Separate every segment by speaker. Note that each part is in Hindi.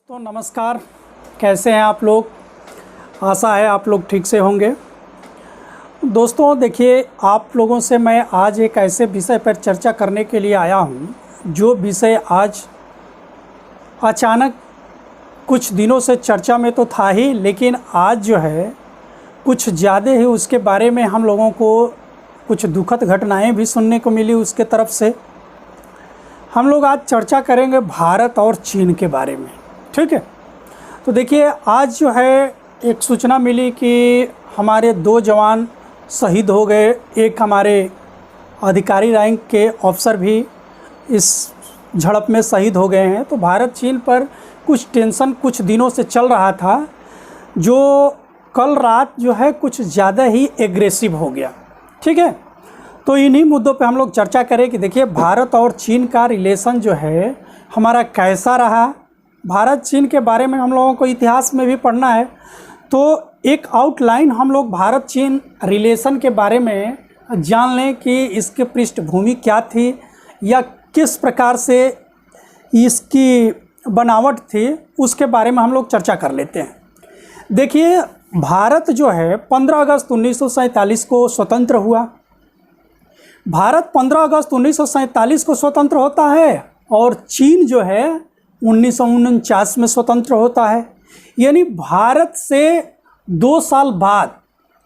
Speaker 1: तो नमस्कार, कैसे हैं आप लोग। आशा है आप लोग ठीक से होंगे। दोस्तों देखिए, आप लोगों से मैं आज एक ऐसे विषय पर चर्चा करने के लिए आया हूं, जो विषय आज अचानक कुछ दिनों से चर्चा में तो था ही, लेकिन आज जो है कुछ ज़्यादा ही उसके बारे में हम लोगों को कुछ दुखद घटनाएं भी सुनने को मिली उसके तरफ से। हम लोग आज चर्चा करेंगे भारत और चीन के बारे में, ठीक है। तो देखिए, आज जो है एक सूचना मिली कि हमारे 2 जवान शहीद हो गए। एक हमारे अधिकारी रैंक के अफसर भी इस झड़प में शहीद हो गए हैं। तो भारत चीन पर कुछ टेंशन कुछ दिनों से चल रहा था, जो कल रात जो है कुछ ज़्यादा ही एग्रेसिव हो गया, ठीक है। तो इन्हीं मुद्दों पे हम लोग चर्चा करें कि देखिए, भारत और चीन का रिलेशन जो है हमारा कैसा रहा। भारत चीन के बारे में हम लोगों को इतिहास में भी पढ़ना है, तो एक आउटलाइन हम लोग भारत चीन रिलेशन के बारे में जान लें कि इसके पृष्ठभूमि क्या थी या किस प्रकार से इसकी बनावट थी, उसके बारे में हम लोग चर्चा कर लेते हैं। देखिए, भारत जो है 15 अगस्त 1947 को स्वतंत्र हुआ। भारत 15 अगस्त 1947 को स्वतंत्र होता है और चीन जो है 1949 में स्वतंत्र होता है। यानी भारत से 2 साल बाद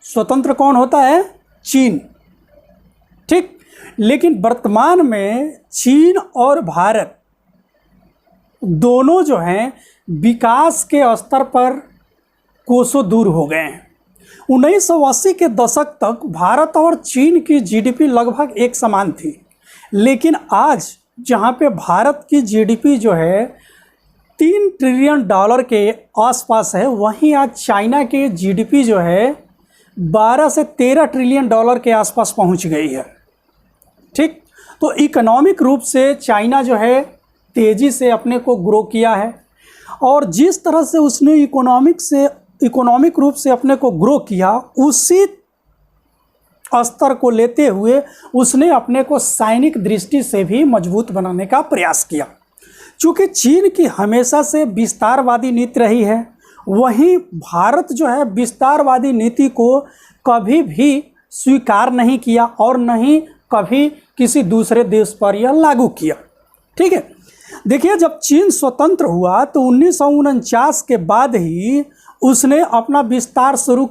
Speaker 1: स्वतंत्र कौन होता है? चीन, ठीक। लेकिन वर्तमान में चीन और भारत दोनों जो हैं विकास के स्तर पर कोसों दूर हो गए हैं। 1980 के दशक तक भारत और चीन की जीडीपी लगभग एक समान थी, लेकिन आज जहां पे भारत की जीडीपी जो है $3 ट्रिलियन के आसपास है, वहीं आज चाइना की जीडीपी जो है 12 से 13 ट्रिलियन डॉलर के आसपास पहुंच गई है, ठीक। तो इकोनॉमिक रूप से चाइना जो है तेज़ी से अपने को ग्रो किया है, और जिस तरह से उसने इकोनॉमिक रूप से अपने को ग्रो किया, उसी स्तर को लेते हुए उसने अपने को सैनिक दृष्टि से भी मजबूत बनाने का प्रयास किया। चूँकि चीन की हमेशा से विस्तारवादी नीति रही है, वहीं भारत जो है विस्तारवादी नीति को कभी भी स्वीकार नहीं किया और न ही कभी किसी दूसरे देश पर यह लागू किया, ठीक है। देखिए, जब चीन स्वतंत्र हुआ तो 1949 के बाद ही उसने अपना विस्तार शुरू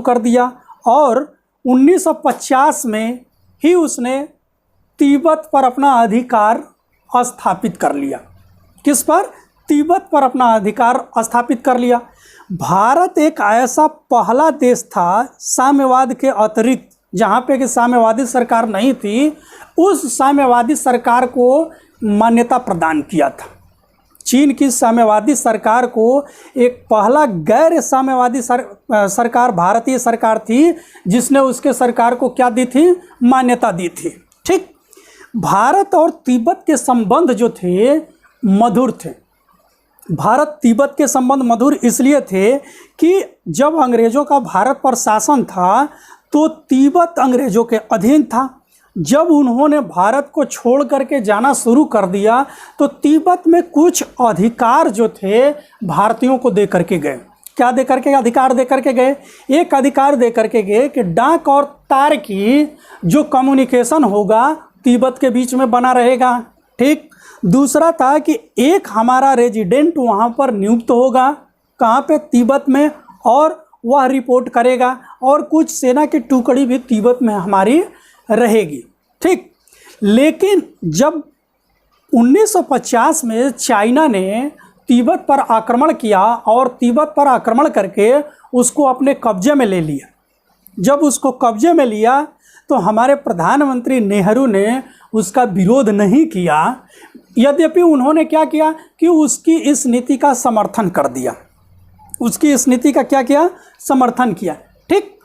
Speaker 1: कर दिया, और 1950 में ही उसने तिब्बत पर अपना अधिकार स्थापित कर लिया। किस पर? तिब्बत पर अपना अधिकार स्थापित कर लिया। भारत एक ऐसा पहला देश था साम्यवाद के अतिरिक्त, जहाँ पे कि साम्यवादी सरकार नहीं थी, उस साम्यवादी सरकार को मान्यता प्रदान किया था। चीन की साम्यवादी सरकार को एक पहला गैर साम्यवादी सरकार भारतीय सरकार थी, जिसने उसके सरकार को क्या दी थी? मान्यता दी थी, ठीक। भारत और तिब्बत के संबंध जो थे मधुर थे। भारत तिब्बत के संबंध मधुर इसलिए थे कि जब अंग्रेज़ों का भारत पर शासन था तो तिब्बत अंग्रेज़ों के अधीन था। जब उन्होंने भारत को छोड़ करके जाना शुरू कर दिया तो तिब्बत में कुछ अधिकार जो थे भारतीयों को दे करके गए। क्या दे करके अधिकार दे करके गए? एक अधिकार दे करके गए कि डाक और तार की जो कम्युनिकेशन होगा तिब्बत के बीच में बना रहेगा, ठीक। दूसरा था कि एक हमारा रेजिडेंट वहाँ पर नियुक्त होगा, कहाँ पे? तिब्बत में, और वह रिपोर्ट करेगा, और कुछ सेना की टुकड़ी भी तिब्बत में हमारी रहेगी, ठीक। लेकिन जब 1950 में चाइना ने तिब्बत पर आक्रमण किया और तिब्बत पर आक्रमण करके उसको अपने कब्जे में ले लिया, जब उसको कब्जे में लिया तो हमारे प्रधानमंत्री नेहरू ने उसका विरोध नहीं किया। यद्यपि उन्होंने क्या किया कि उसकी इस नीति का समर्थन कर दिया, उसकी इस नीति का क्या किया? समर्थन किया, ठीक।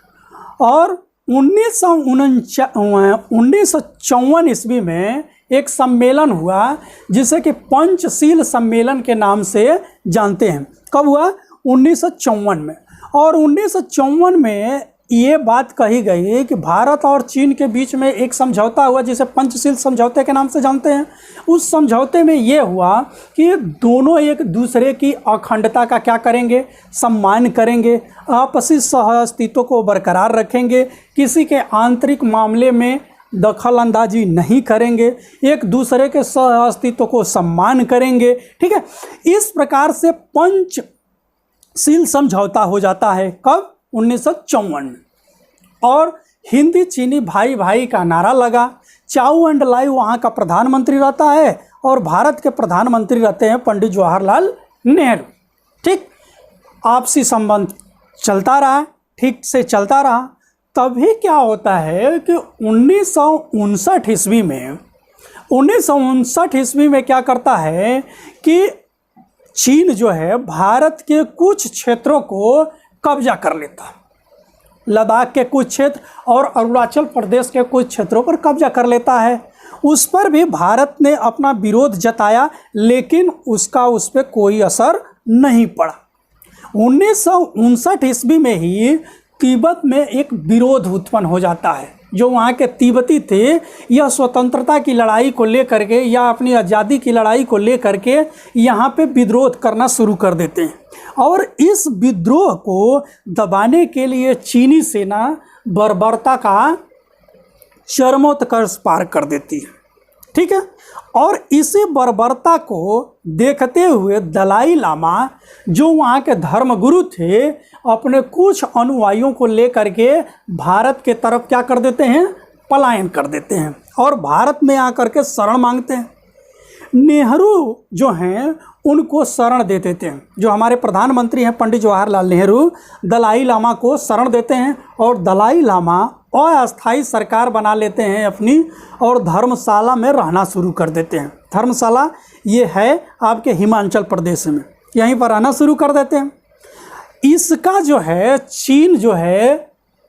Speaker 1: और 1954 ईस्वी में एक सम्मेलन हुआ जिसे कि पंचशील सम्मेलन के नाम से जानते हैं। कब हुआ? 1954 में। और 1954 में ये बात कही गई कि भारत और चीन के बीच में एक समझौता हुआ जिसे पंचशील समझौते के नाम से जानते हैं। उस समझौते में ये हुआ कि दोनों एक दूसरे की अखंडता का क्या करेंगे, सम्मान करेंगे, आपसी सह अस्तित्व को बरकरार रखेंगे, किसी के आंतरिक मामले में दखल अंदाजी नहीं करेंगे, एक दूसरे के सह अस्तित्व को सम्मान करेंगे। ठीक है, इस प्रकार से पंचशील समझौता हो जाता है। कब? 1954। और हिंदी चीनी भाई भाई का नारा लगा। चाउ एंड लाई वहाँ का प्रधानमंत्री रहता है और भारत के प्रधानमंत्री रहते हैं पंडित जवाहरलाल नेहरू। ठीक, आपसी संबंध चलता रहा, ठीक से चलता रहा। तभी क्या होता है कि 1959 ईस्वी में क्या करता है कि चीन जो है भारत के कुछ क्षेत्रों को कब्जा कर लेता, लद्दाख के कुछ क्षेत्र और अरुणाचल प्रदेश के कुछ क्षेत्रों पर कब्जा कर लेता है। उस पर भी भारत ने अपना विरोध जताया, लेकिन उसका उस पर कोई असर नहीं पड़ा। 1959 ईस्वी में ही तिब्बत में एक विरोध उत्पन्न हो जाता है। जो वहाँ के तिब्बती थे, यह स्वतंत्रता की लड़ाई को लेकर के या अपनी आज़ादी की लड़ाई को लेकर के यहाँ पे विद्रोह करना शुरू कर देते हैं और इस विद्रोह को दबाने के लिए चीनी सेना बर्बरता का चरमोत्कर्ष पार कर देती है। ठीक है, और इसी बर्बरता को देखते हुए दलाई लामा, जो वहाँ के धर्मगुरु थे, अपने कुछ अनुयायियों को लेकर के भारत के तरफ क्या कर देते हैं, पलायन कर देते हैं और भारत में आकर के शरण मांगते हैं। नेहरू जो हैं उनको शरण दे देते हैं। जो हमारे प्रधानमंत्री हैं पंडित जवाहरलाल नेहरू, दलाई लामा को शरण देते हैं और दलाई लामा अस्थायी सरकार बना लेते हैं अपनी और धर्मशाला में रहना शुरू कर देते हैं। धर्मशाला ये है आपके हिमाचल प्रदेश में, यहीं पर रहना शुरू कर देते हैं। इसका जो है चीन जो है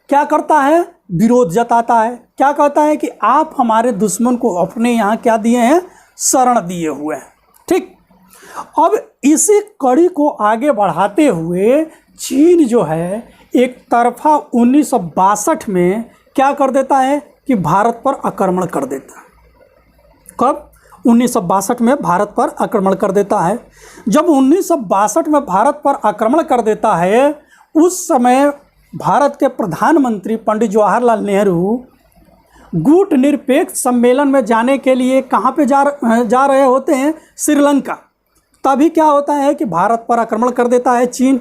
Speaker 1: क्या करता है, विरोध जताता है। क्या कहता है कि आप हमारे दुश्मन को अपने यहाँ क्या दिए हैं, शरण दिए हुए हैं। ठीक, अब इसी कड़ी को आगे बढ़ाते हुए चीन जो है एक तरफा 1962 में क्या कर देता है कि भारत पर आक्रमण कर देता है। कब? 1962 में भारत पर आक्रमण कर देता है। जब 1962 में भारत पर आक्रमण कर देता है, उस समय भारत के प्रधानमंत्री पंडित जवाहरलाल नेहरू गुट निरपेक्ष सम्मेलन में जाने के लिए कहाँ पे जा रहे होते हैं, श्रीलंका। तभी क्या होता है कि भारत पर आक्रमण कर देता है चीन।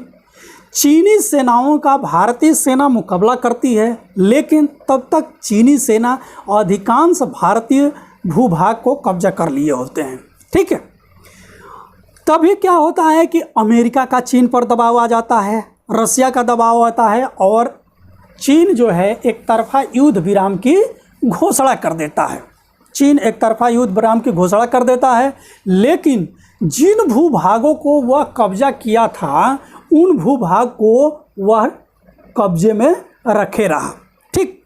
Speaker 1: चीनी सेनाओं का भारतीय सेना मुकाबला करती है, लेकिन तब तक चीनी सेना अधिकांश भारतीय भूभाग को कब्जा कर लिए होते हैं। ठीक है, तभी क्या होता है कि अमेरिका का चीन पर दबाव आ जाता है, रसिया का दबाव आता है और चीन जो है एक तरफा युद्ध विराम की घोषणा कर देता है। चीन एक तरफा युद्ध विराम की घोषणा कर देता है, लेकिन जिन भूभागों को वह कब्जा किया था उन भूभाग को वह कब्जे में रखे रहा। ठीक,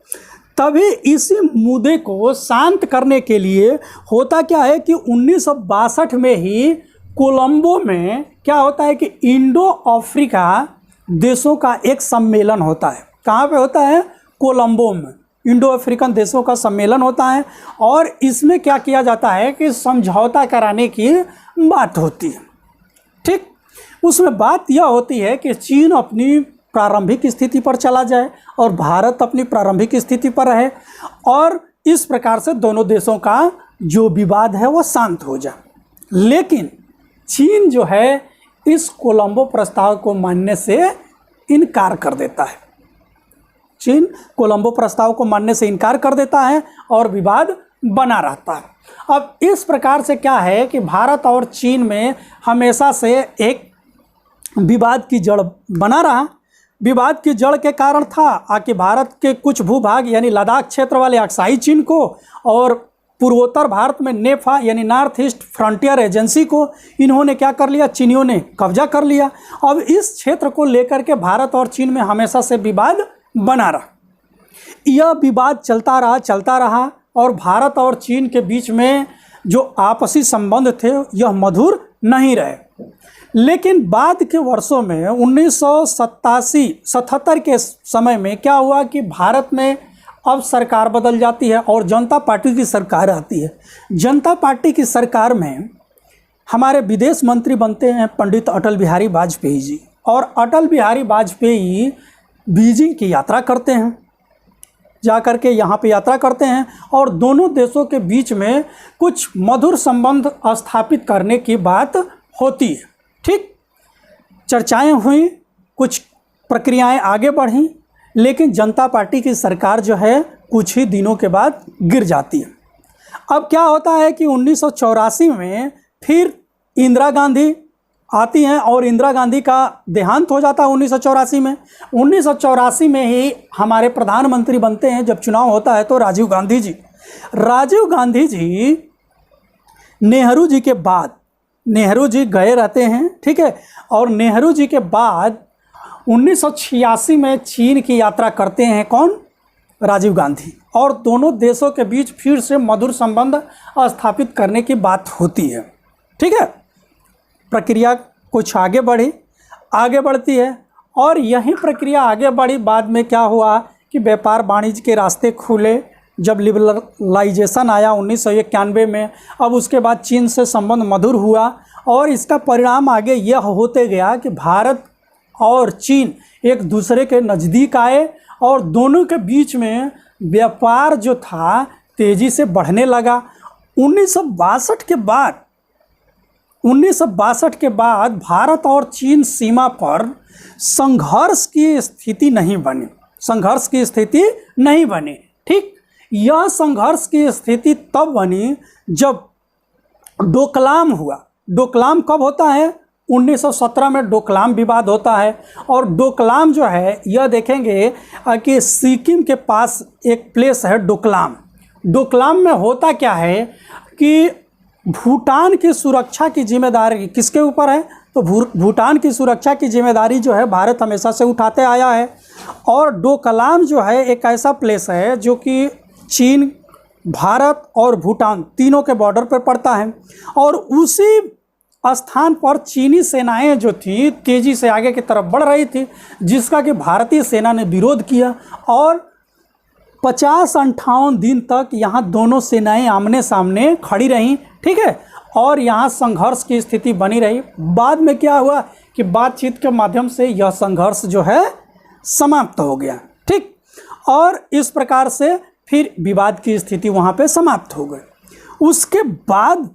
Speaker 1: तभी इसी मुद्दे को शांत करने के लिए होता क्या है कि 1962 में ही कोलंबो में क्या होता है कि इंडो अफ्रीका देशों का एक सम्मेलन होता है। कहाँ पे होता है? कोलंबो में इंडो अफ्रीकन देशों का सम्मेलन होता है और इसमें क्या किया जाता है कि समझौता कराने की बात होती है। ठीक, उसमें बात यह होती है कि चीन अपनी प्रारंभिक स्थिति पर चला जाए और भारत अपनी प्रारंभिक स्थिति पर रहे और इस प्रकार से दोनों देशों का जो विवाद है वो शांत हो जाए। लेकिन चीन जो है इस कोलंबो प्रस्ताव को मानने से इनकार कर देता है। चीन कोलंबो प्रस्ताव को मानने से इनकार कर देता है और विवाद बना रहता है। अब इस प्रकार से क्या है कि भारत और चीन में हमेशा से एक विवाद की जड़ बना रहा। विवाद की जड़ के कारण था कि भारत के कुछ भूभाग यानी लद्दाख क्षेत्र वाले अक्साई चीन को और पूर्वोत्तर भारत में नेफा यानी नॉर्थ ईस्ट फ्रंटियर एजेंसी को इन्होंने क्या कर लिया, चीनियों ने कब्जा कर लिया। अब इस क्षेत्र को लेकर के भारत और चीन में हमेशा से विवाद बना रहा। यह विवाद चलता रहा और भारत और चीन के बीच में जो आपसी संबंध थे यह मधुर नहीं रहे। लेकिन बाद के वर्षों में 1977 के समय में क्या हुआ कि भारत में अब सरकार बदल जाती है और जनता पार्टी की सरकार आती है। जनता पार्टी की सरकार में हमारे विदेश मंत्री बनते हैं पंडित अटल बिहारी वाजपेयी जी, और अटल बिहारी वाजपेयी बीजिंग की यात्रा करते हैं, जा कर के यहाँ पे यात्रा करते हैं और दोनों देशों के बीच में कुछ मधुर संबंध स्थापित करने की बात होती है। ठीक, चर्चाएं हुई, कुछ प्रक्रियाएं आगे बढ़ी, लेकिन जनता पार्टी की सरकार जो है कुछ ही दिनों के बाद गिर जाती है। अब क्या होता है कि 1984 में फिर इंदिरा गांधी आती हैं और इंदिरा गांधी का देहांत हो जाता है 1984 में। 1984 में ही हमारे प्रधानमंत्री बनते हैं, जब चुनाव होता है तो राजीव गांधी जी। राजीव गांधी जी नेहरू जी के बाद, नेहरू जी गए रहते हैं, ठीक है, और नेहरू जी के बाद 1986 में चीन की यात्रा करते हैं कौन? राजीव गांधी, और दोनों देशों के बीच फिर से मधुर संबंध स्थापित करने की बात होती है। ठीक है, प्रक्रिया कुछ आगे बढ़ती है और यही प्रक्रिया आगे बढ़ी। बाद में क्या हुआ कि व्यापार वाणिज्य के रास्ते खुले, जब लिबरलाइजेशन आया 1991 में। अब उसके बाद चीन से संबंध मधुर हुआ और इसका परिणाम आगे यह होते गया कि भारत और चीन एक दूसरे के नज़दीक आए और दोनों के बीच में व्यापार जो था तेज़ी से बढ़ने लगा। 1962 के बाद भारत और चीन सीमा पर संघर्ष की स्थिति नहीं बनी। ठीक, यह संघर्ष की स्थिति तब बनी जब डोकलाम हुआ। डोकलाम कब होता है? 1917 में डोकलाम विवाद होता है। और डोकलाम जो है, यह देखेंगे कि सिक्किम के पास एक प्लेस है डोकलाम। डोकलाम में होता क्या है कि भूटान की सुरक्षा की जिम्मेदारी किसके ऊपर है? तो भूटान की सुरक्षा की जिम्मेदारी जो है भारत हमेशा से उठाते आया है। और डोकलाम जो है एक ऐसा प्लेस है जो कि चीन, भारत और भूटान तीनों के बॉर्डर पर पड़ता है। और उसी स्थान पर चीनी सेनाएं जो थी तेज़ी से आगे की तरफ बढ़ रही थी, जिसका कि भारतीय सेना ने विरोध किया और 50-58 दिन तक यहाँ दोनों सेनाएं आमने सामने खड़ी रहीं। ठीक है, और यहाँ संघर्ष की स्थिति बनी रही। बाद में क्या हुआ कि बातचीत के माध्यम से यह संघर्ष जो है समाप्त हो गया। ठीक, और इस प्रकार से फिर विवाद की स्थिति वहाँ पे समाप्त हो गई। उसके बाद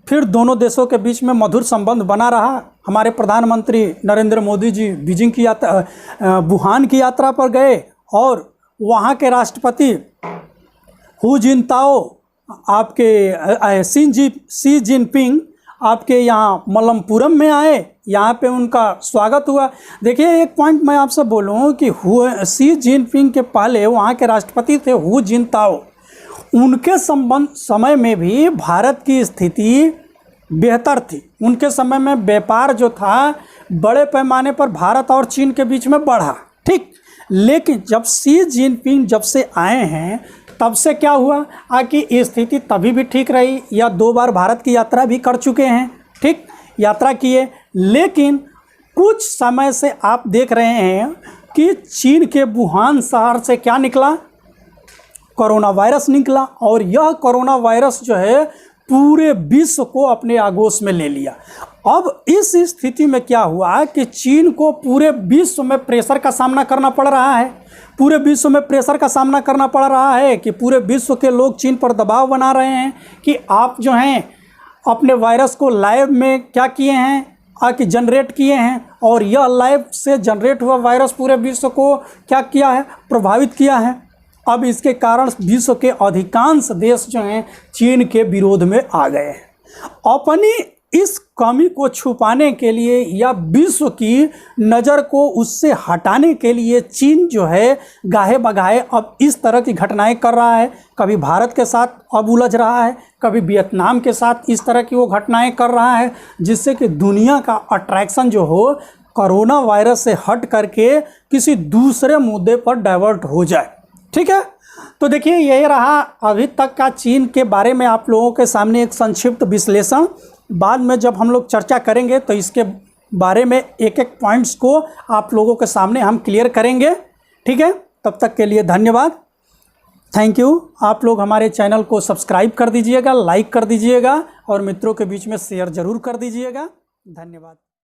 Speaker 1: फिर दोनों देशों के बीच में मधुर संबंध बना रहा। हमारे प्रधानमंत्री नरेंद्र मोदी जी बीजिंग की यात्रा, वुहान की यात्रा पर गए और वहाँ के राष्ट्रपति हू जिनताओ, आपके शी जिनपिंग आपके यहाँ मलमपुरम में आए, यहाँ पे उनका स्वागत हुआ। देखिए, एक पॉइंट मैं आपसे बोलूँ कि शी जिनपिंग के पहले वहाँ के राष्ट्रपति थे हू जिनताओ। उनके समय में भी भारत की स्थिति बेहतर थी। उनके समय में व्यापार जो था बड़े पैमाने पर भारत और चीन के बीच में बढ़ा। ठीक, लेकिन जब शी जिनपिंग जब से आए हैं तब से क्या हुआ कि स्थिति तभी भी ठीक रही। या 2 बार भारत की यात्रा भी कर चुके हैं। ठीक, यात्रा किए, लेकिन कुछ समय से आप देख रहे हैं कि चीन के वुहान शहर से क्या निकला? कोरोना वायरस निकला। और यह कोरोना वायरस जो है पूरे विश्व को अपने आगोश में ले लिया। अब इस स्थिति में क्या हुआ कि चीन को पूरे विश्व में प्रेशर का सामना करना पड़ रहा है। पूरे विश्व में प्रेशर का सामना करना पड़ रहा है कि पूरे विश्व के लोग चीन पर दबाव बना रहे हैं कि आप जो हैं अपने वायरस को लाइव में क्या किए हैं कि जनरेट किए हैं, और यह लाइव से जनरेट हुआ वायरस पूरे विश्व को क्या किया है? प्रभावित किया है। अब इसके कारण विश्व के अधिकांश देश जो हैं चीन के विरोध में आ गए हैं। अपनी इस कमी को छुपाने के लिए या विश्व की नज़र को उससे हटाने के लिए चीन जो है गाहे बगाहे अब इस तरह की घटनाएं कर रहा है। कभी भारत के साथ अब उलझ रहा है, कभी वियतनाम के साथ इस तरह की वो घटनाएं कर रहा है, जिससे कि दुनिया का अट्रैक्शन जो हो कोरोना वायरस से हट करके किसी दूसरे मुद्दे पर डाइवर्ट हो जाए। ठीक है, तो देखिए, यही रहा अभी तक का चीन के बारे में आप लोगों के सामने एक संक्षिप्त विश्लेषण। बाद में जब हम लोग चर्चा करेंगे तो इसके बारे में एक एक पॉइंट्स को आप लोगों के सामने हम क्लियर करेंगे। ठीक है, तब तक के लिए धन्यवाद, थैंक यू। आप लोग हमारे चैनल को सब्सक्राइब कर दीजिएगा, लाइक कर दीजिएगा और मित्रों के बीच में शेयर ज़रूर कर दीजिएगा। धन्यवाद।